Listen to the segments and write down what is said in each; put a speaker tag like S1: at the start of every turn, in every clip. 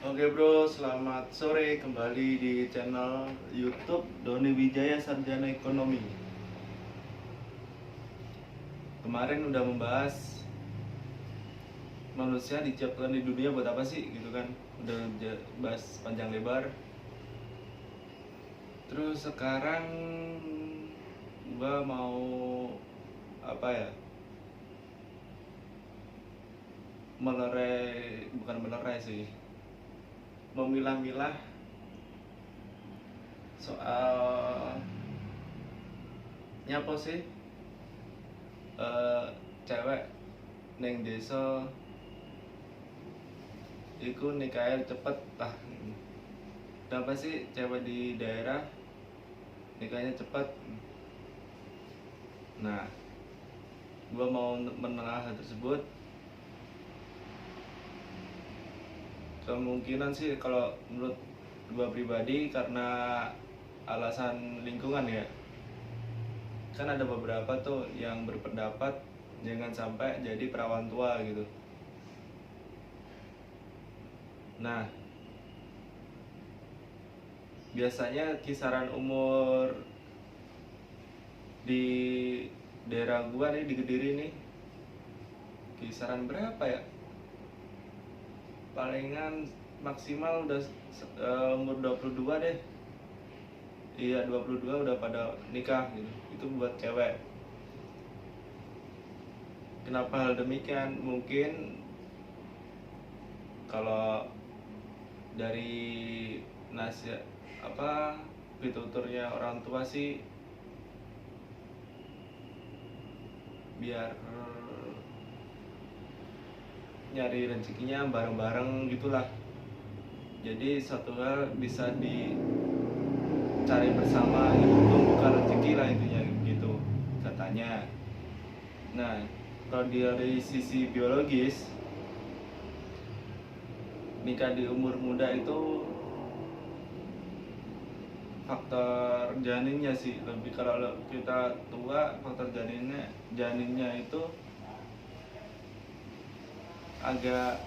S1: Oke bro, selamat sore kembali di channel YouTube Doni Wijaya Sarjana Ekonomi. Kemarin udah membahas manusia diciptakan di dunia buat apa sih gitu kan. Udah bahas panjang lebar. Terus sekarang gua mau apa ya? Bukan melerai sih. Memilah-milah soal nyapa sih cewek neng desa iku nikahnya cepet lah. Kenapa sih cewek di daerah nikahnya cepet? Nah, gua mau menengahi hal tersebut. Kemungkinan sih kalau menurut gua pribadi karena alasan lingkungan ya. Kan ada beberapa tuh yang berpendapat jangan sampai jadi perawan tua gitu. Nah, biasanya kisaran umur di daerah gua nih di Kediri nih kisaran berapa ya? Palingan maksimal udah umur 22 deh. Iya 22 udah pada nikah gitu. Itu buat cewek. Kenapa hal demikian? Mungkin kalau dari nasihat pituturnya orang tua sih biar nyari rezekinya bareng-bareng gitulah. Jadi satu hal bisa dicari bersama gitu, bukan rezeki lah intinya gitu katanya. Nah, kalau dari sisi biologis nikah di umur muda itu faktor janinnya sih lebih, kalau kita tua faktor janinnya itu agak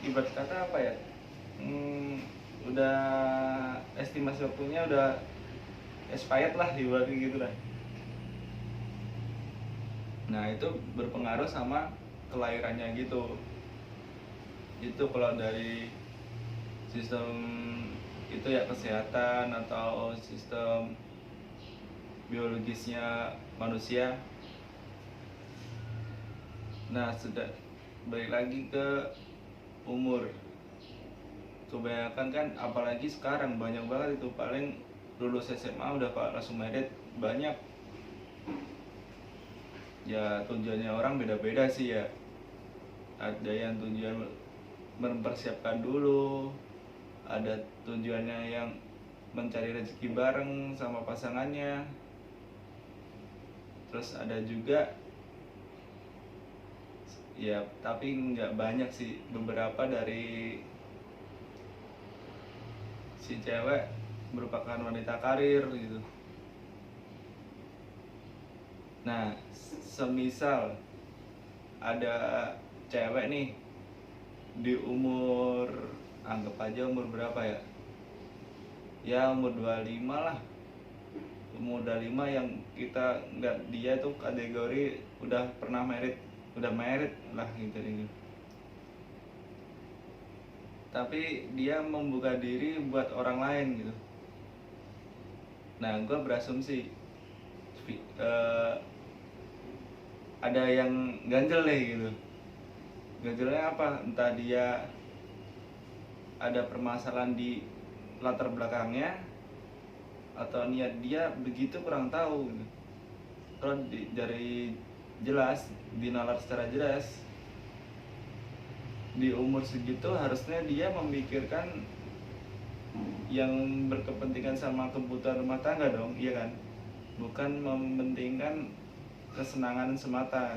S1: ibarat kata apa ya, udah estimasi waktunya udah expired lah ibaratnya gitu lah. Nah itu berpengaruh sama kelahirannya gitu. Itu kalau dari sistem itu ya kesehatan atau sistem biologisnya manusia. Nah sudah balik lagi ke umur. Kebanyakan kan apalagi sekarang banyak banget itu paling lulus SMA udah langsung merit banyak. Ya tujuannya orang beda-beda sih ya. Ada yang tujuan mempersiapkan dulu, ada tujuannya yang mencari rezeki bareng sama pasangannya. Terus ada juga ya tapi nggak banyak sih, beberapa dari si cewek merupakan wanita karir gitu. Nah semisal ada cewek nih di umur, anggap aja umur berapa ya, ya umur 25 lah, umur 25 yang kita nggak, dia tuh kategori udah pernah merit, udah merit lah gitu. Tapi dia membuka diri buat orang lain gitu. Nah gue berasumsi ada yang ganjel deh gitu. Ganjelnya apa? Entah dia ada permasalahan di latar belakangnya atau niat dia begitu, kurang tahu gitu. Kalau dari jelas, dinalar secara jelas, di umur segitu harusnya dia memikirkan yang berkepentingan sama kebutuhan rumah tangga dong, iya kan? Bukan mementingkan kesenangan semata.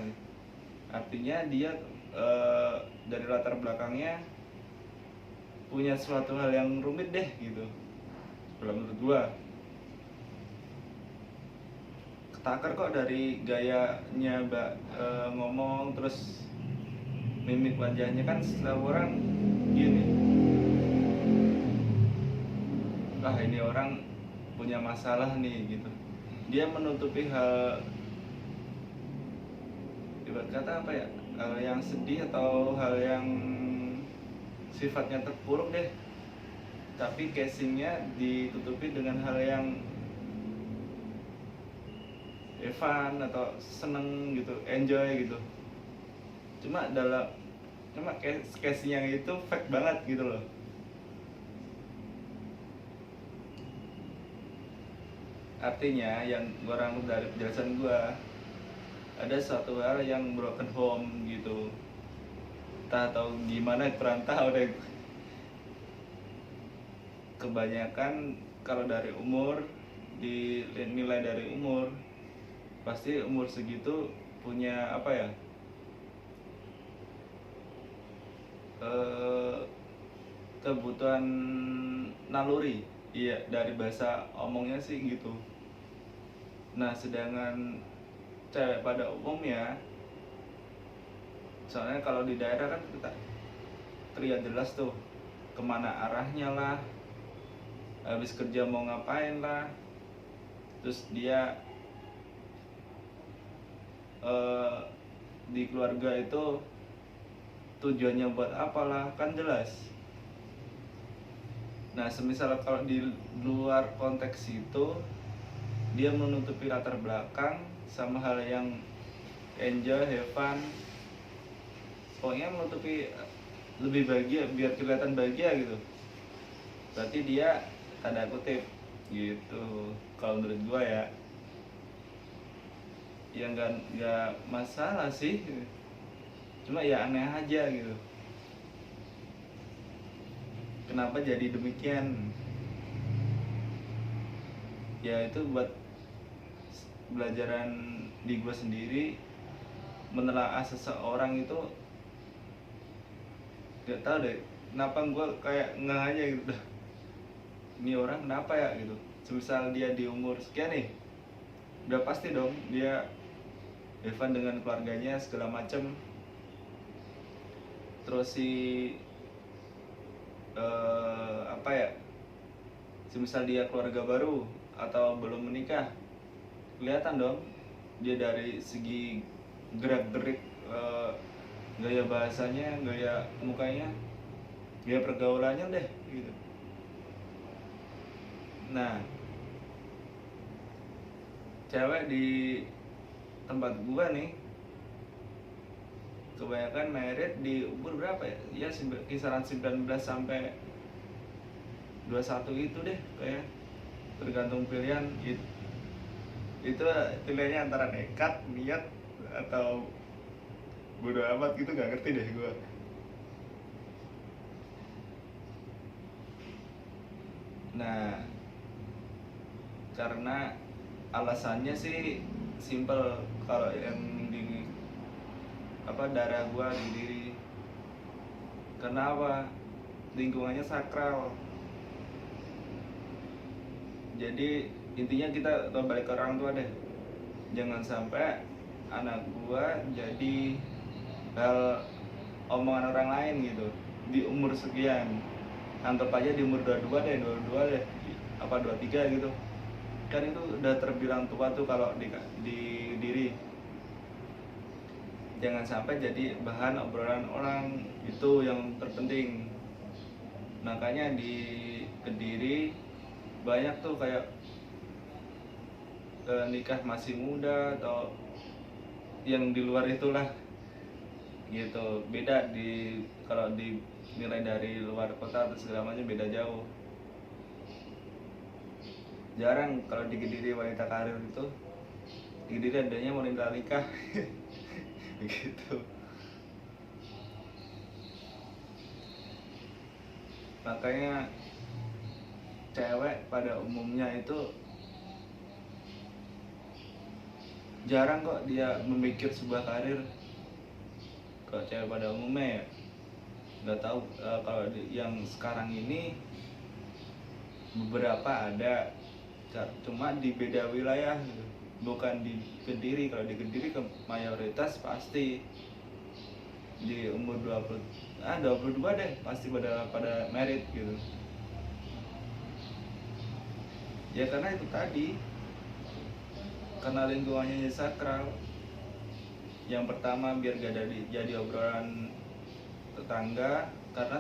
S1: Artinya dia dari latar belakangnya punya suatu hal yang rumit deh gitu. Kalau menurut gua ketakar kok dari gayanya ngomong, terus mimik wajahnya kan setiap orang gini, ah ini orang punya masalah nih gitu. Dia menutupi hal, ibarat kata apa ya, hal yang sedih atau hal yang sifatnya terpuruk deh, tapi casingnya ditutupi dengan hal yang fun atau seneng gitu, enjoy gitu. Cuma casingnya itu fake banget gitu loh. Artinya yang gue rangkum dari penjelasan gue, ada suatu hal yang broken home gitu, entah atau gimana kurang tahu deh. Kebanyakan kalau dari umur, dinilai dari umur, pasti umur segitu punya apa ya, kebutuhan naluri, iya, dari bahasa omongnya sih gitu. Nah sedangkan cewek pada umumnya, soalnya kalau di daerah kan kita terlihat jelas tuh kemana arahnya lah, habis kerja mau ngapain lah, terus dia di keluarga itu tujuannya buat apalah, kan jelas. Nah semisal kalau di luar konteks itu dia menutupi latar belakang sama hal yang enjoy, have fun, pokoknya menutupi lebih bahagia biar kelihatan bahagia gitu, berarti dia tanda kutip gitu kalau menurut gua ya. Ya nggak masalah sih, cuma ya aneh aja gitu, kenapa jadi demikian. Ya itu buat pelajaran di gua sendiri, menelaah seseorang itu gak tau deh kenapa gua kayak nggak aja gitu dah, ini orang kenapa ya gitu. Semisal dia di umur sekian nih, udah pasti dong dia Evan dengan keluarganya segala macem. Terus si apa ya, semisal dia keluarga baru atau belum menikah, kelihatan dong dia dari segi gerak gerik, gaya bahasanya, gaya mukanya, gaya pergaulannya deh gitu. Nah cewek di tempat gua nih kebanyakan married di umur berapa ya? Ya kisaran 19 sampai 21 itu deh kayak, tergantung pilihan. Itu pilihannya antara nekat, niat, atau bodo amat gitu, gak ngerti deh gua. Nah karena alasannya sih simple, kalau yang di apa darah gua di diri. Kenapa? Lingkungannya sakral. Jadi intinya kita balik ke orang tua deh, jangan sampai anak gua jadi hal omongan orang lain gitu di umur sekian. Anggap aja di umur 22 deh, 22 deh, apa 23 gitu, kan itu udah terbilang tua tuh kalau di diri. Jangan sampai jadi bahan obrolan orang, itu yang terpenting. Makanya di Kediri banyak tuh kayak nikah masih muda atau yang di luar itulah gitu. Beda di kalau dinilai dari luar kota atau segala macam, beda jauh. Jarang kalau di Kediri wanita karir itu, di Kediri adanya wanita nikah begitu. Makanya cewek pada umumnya itu jarang kok dia memikir sebuah karir. Kalau cewek pada umumnya ya, nggak tahu kalau yang sekarang ini beberapa ada, cuma di beda wilayah gitu. Bukan di Kediri. Kalau di Kediri ke mayoritas pasti di umur 22 deh pasti pada merit gitu. Ya karena itu tadi, karena lingkungannya sakral. Yang pertama biar gak jadi obrolan tetangga, karena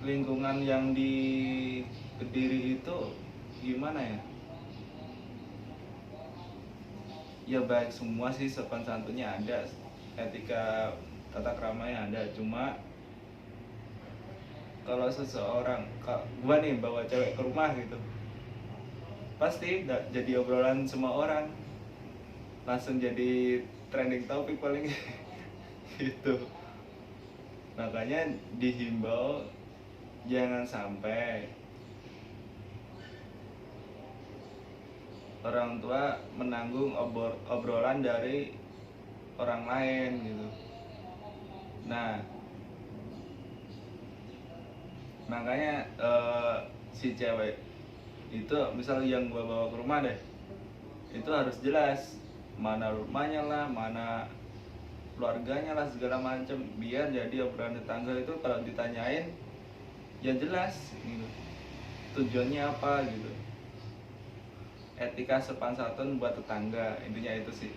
S1: lingkungan yang di Kediri itu gimana ya? Ya baik semua sih, sopan santunnya ada, etika tata keramanya ada. Cuma kalau seseorang, gua nih bawa cewek ke rumah gitu, pasti jadi obrolan semua orang, langsung jadi trending topik paling gitu. Makanya dihimbau jangan sampai orang tua menanggung obrolan dari orang lain gitu. Nah, makanya si cewek itu misal yang gua bawa ke rumah deh, itu harus jelas mana rumahnya lah, mana keluarganya lah, segala macem, biar jadi obrolan tetangga itu kalau ditanyain ya jelas gitu, tujuannya apa gitu, etika sopan santun buat tetangga, intinya itu sih.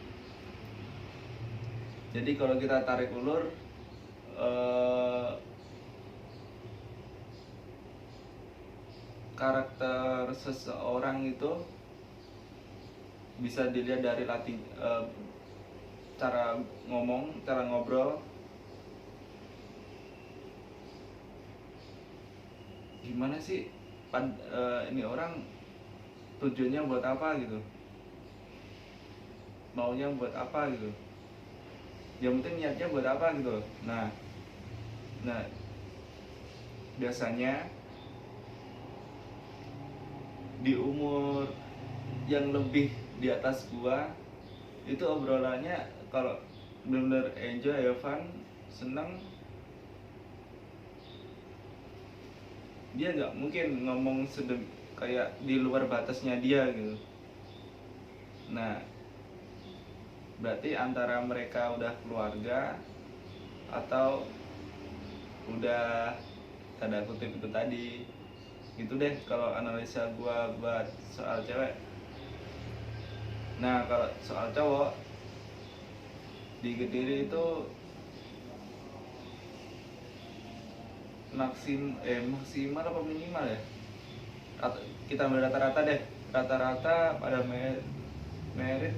S1: Jadi kalau kita tarik ulur, karakter seseorang itu bisa dilihat dari cara ngomong, cara ngobrol. Gimana sih ini orang tujuannya buat apa gitu, maunya buat apa gitu, yang penting niatnya buat apa gitu. Nah biasanya di umur yang lebih di atas gua itu obrolannya kalau bener-bener enjoy, fun, seneng, dia nggak mungkin ngomong kayak di luar batasnya dia gitu. Nah berarti antara mereka udah keluarga atau udah tanda kutip itu tadi. Gitu deh kalau analisa gua buat soal cewek. Nah kalau soal cowok di Kediri itu maksimal apa minimal ya? Kita ambil rata-rata deh. Rata-rata pada merit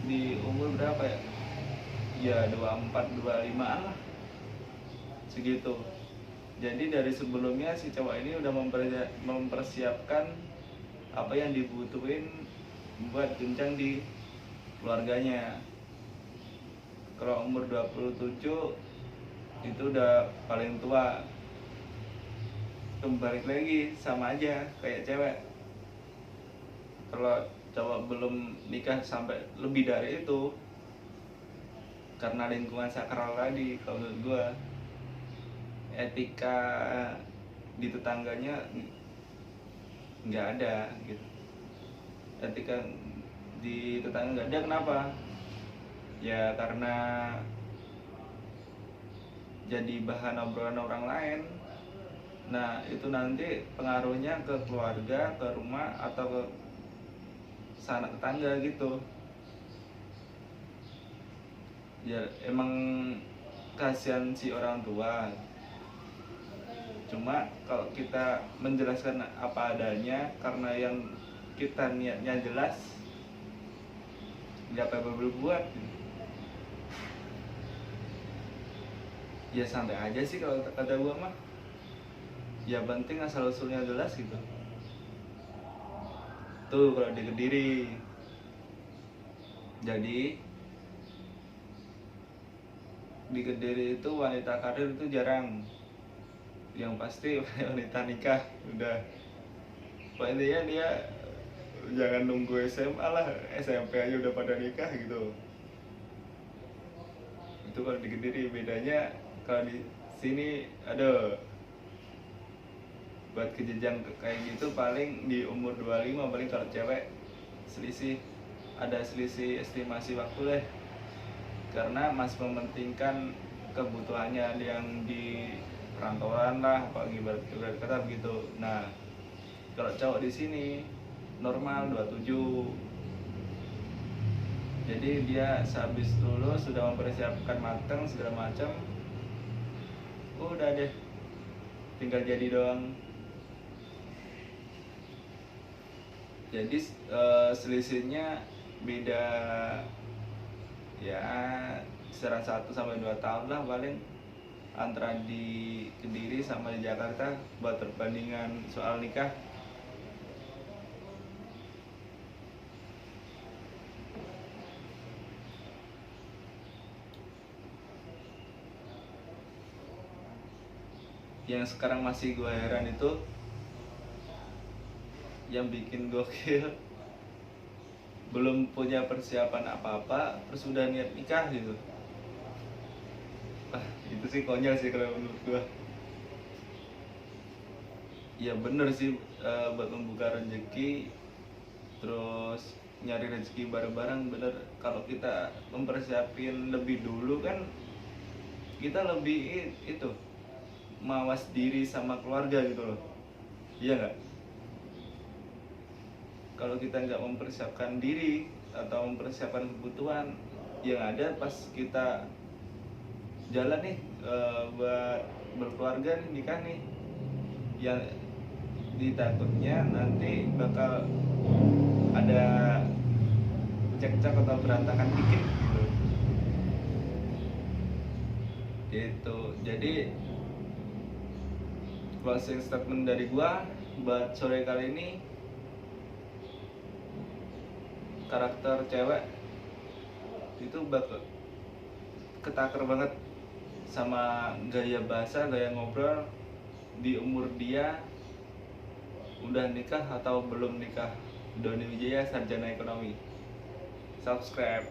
S1: di umur berapa ya? Ya 24, 25-an lah. Segitu. Jadi dari sebelumnya si cowok ini udah mempersiapkan apa yang dibutuhin buat jenjang di keluarganya. Kalau umur 27 itu udah paling tua. Kembali lagi sama aja kayak cewek. Kalau cowok belum nikah sampai lebih dari itu, karena lingkungan sakral tadi, kalau menurut gue etika di tetangganya nggak ada gitu. Etika di tetangga nggak ada, kenapa? Ya karena jadi bahan obrolan orang lain. Nah itu nanti pengaruhnya ke keluarga, ke rumah, atau ke sanak tetangga gitu. Ya emang kasihan si orang tua. Cuma kalau kita menjelaskan apa adanya, karena yang kita niatnya jelas, nggak apa-apa berbuat. Ya santai aja sih kalau kata gua mah. Ya penting asal usulnya jelas gitu. Tuh kalau di Kediri. Jadi di Kediri itu wanita karir itu jarang. Yang pasti wanita nikah udah. Intinya dia jangan nunggu SMA lah, SMP aja udah pada nikah gitu. Itu kalau di Kediri. Bedanya kalau di sini ada buat kejejang kayak gitu paling di umur 25, paling kalau cewek selisih, ada selisih estimasi waktu deh. karena masih mementingkan kebutuhannya yang di perantauan lah, apalagi ibarat kata begitu. Nah, kalau cowok di sini normal 27, jadi dia sehabis lulus sudah mempersiapkan matang segala macam, udah deh tinggal jadi doang. Jadi selisihnya beda ya kisaran 1 sampai 2 tahun lah paling, antara di Kediri sama di Jakarta buat perbandingan soal nikah. Yang sekarang masih gue heran itu, yang bikin gokil, belum punya persiapan apa-apa terus udah niat nikah gitu. Itu sih konyol sih kalau menurut gue. Ya bener sih, buat membuka rezeki terus nyari rezeki bareng-bareng, bener. Kalau kita mempersiapin lebih dulu kan kita lebih itu mawas diri sama keluarga gitu loh, iya nggak? Kalau kita nggak mempersiapkan diri atau mempersiapkan kebutuhan, yang ada pas kita jalan nih buat berkeluarga nih, nikah nih, yang ditakutnya nanti bakal ada cekcok atau berantakan dikit gitu. Jadi closing statement dari gua buat sore kali ini, karakter cewek itu bakal ketaker banget sama gaya bahasa, gaya ngobrol di umur dia udah nikah atau belum nikah. Doni Wijaya, sarjana ekonomi. Subscribe.